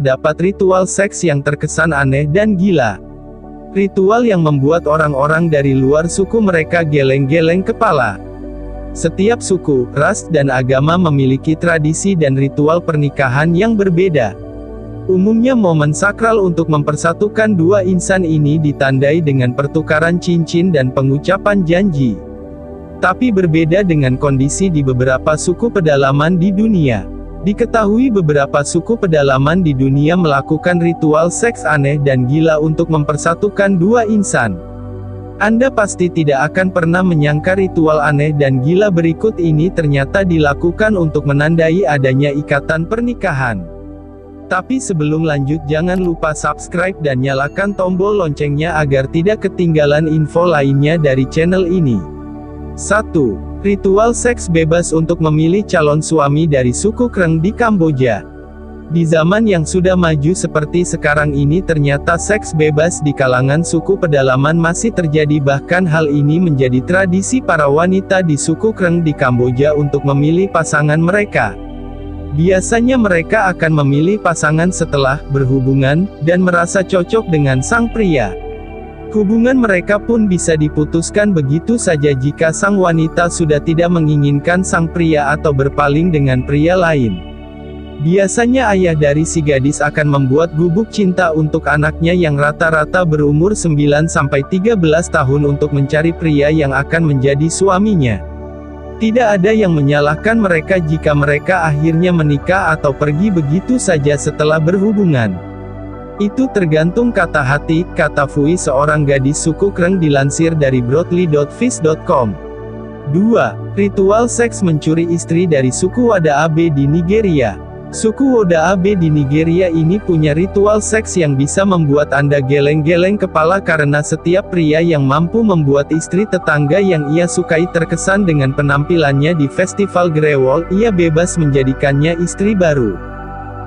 terdapat ritual seks yang terkesan aneh dan gila. Ritual yang membuat orang-orang dari luar suku mereka geleng-geleng kepala. Setiap suku, ras, dan agama memiliki tradisi dan ritual pernikahan yang berbeda. Umumnya momen sakral untuk mempersatukan dua insan ini ditandai dengan pertukaran cincin dan pengucapan janji. Tapi berbeda dengan kondisi di beberapa suku pedalaman di dunia. Diketahui beberapa suku pedalaman di dunia melakukan ritual seks aneh dan gila untuk mempersatukan dua insan. Anda pasti tidak akan pernah menyangka ritual aneh dan gila berikut ini ternyata dilakukan untuk menandai adanya ikatan pernikahan. Tapi sebelum lanjut jangan lupa subscribe dan nyalakan tombol loncengnya agar tidak ketinggalan info lainnya dari channel ini. 1. Ritual seks bebas untuk memilih calon suami dari suku Kreng di Kamboja. Di zaman yang sudah maju seperti sekarang ini ternyata seks bebas di kalangan suku pedalaman masih terjadi, bahkan hal ini menjadi tradisi para wanita di suku Kreng di Kamboja untuk memilih pasangan mereka. Biasanya mereka akan memilih pasangan setelah berhubungan dan merasa cocok dengan sang pria. Hubungan mereka pun bisa diputuskan begitu saja jika sang wanita sudah tidak menginginkan sang pria atau berpaling dengan pria lain. Biasanya ayah dari si gadis akan membuat gubuk cinta untuk anaknya yang rata-rata berumur 9-13 tahun untuk mencari pria yang akan menjadi suaminya. Tidak ada yang menyalahkan mereka jika mereka akhirnya menikah atau pergi begitu saja setelah berhubungan. Itu tergantung kata hati, kata Fui seorang gadis suku Kreng dilansir dari broadly.fish.com. 2. Ritual seks mencuri istri dari suku Wada Abe di Nigeria. Suku Wada Abe di Nigeria ini punya ritual seks yang bisa membuat Anda geleng-geleng kepala karena setiap pria yang mampu membuat istri tetangga yang ia sukai terkesan dengan penampilannya di festival Grewol, ia bebas menjadikannya istri baru.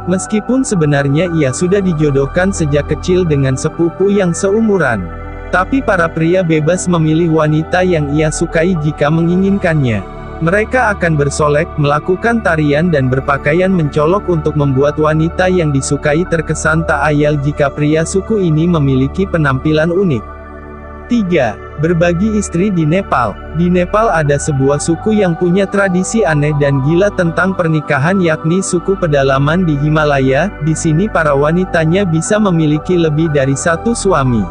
Meskipun sebenarnya ia sudah dijodohkan sejak kecil dengan sepupu yang seumuran. Tapi para pria bebas memilih wanita yang ia sukai jika menginginkannya. Mereka akan bersolek, melakukan tarian dan berpakaian mencolok untuk membuat wanita yang disukai terkesan tak ayal jika pria suku ini memiliki penampilan unik. 3. Berbagi istri di Nepal. Di Nepal ada sebuah suku yang punya tradisi aneh dan gila tentang pernikahan, yakni suku pedalaman di Himalaya. Di sini para wanitanya bisa memiliki lebih dari satu suami.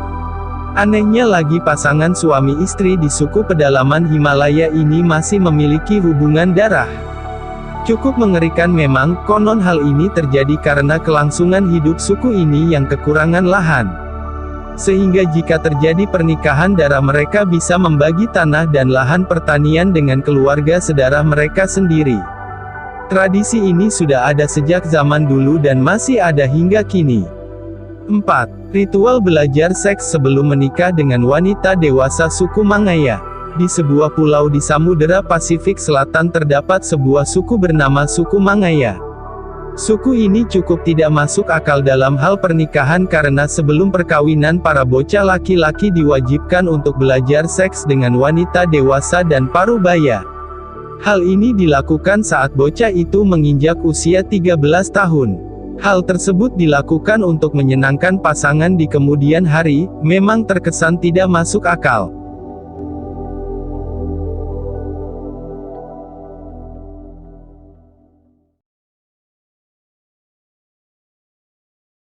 Anehnya lagi pasangan suami istri di suku pedalaman Himalaya ini masih memiliki hubungan darah. Cukup mengerikan memang, konon hal ini terjadi karena kelangsungan hidup suku ini yang kekurangan lahan. Sehingga jika terjadi pernikahan darah mereka bisa membagi tanah dan lahan pertanian dengan keluarga saudara mereka sendiri. Tradisi ini sudah ada sejak zaman dulu dan masih ada hingga kini. 4. Ritual belajar seks sebelum menikah dengan wanita dewasa suku Mangaya. Di sebuah pulau di Samudera Pasifik Selatan terdapat sebuah suku bernama suku Mangaya. Suku ini cukup tidak masuk akal dalam hal pernikahan karena sebelum perkawinan para bocah laki-laki diwajibkan untuk belajar seks dengan wanita dewasa dan parubaya. Hal ini dilakukan saat bocah itu menginjak usia 13 tahun. Hal tersebut dilakukan untuk menyenangkan pasangan di kemudian hari, memang terkesan tidak masuk akal.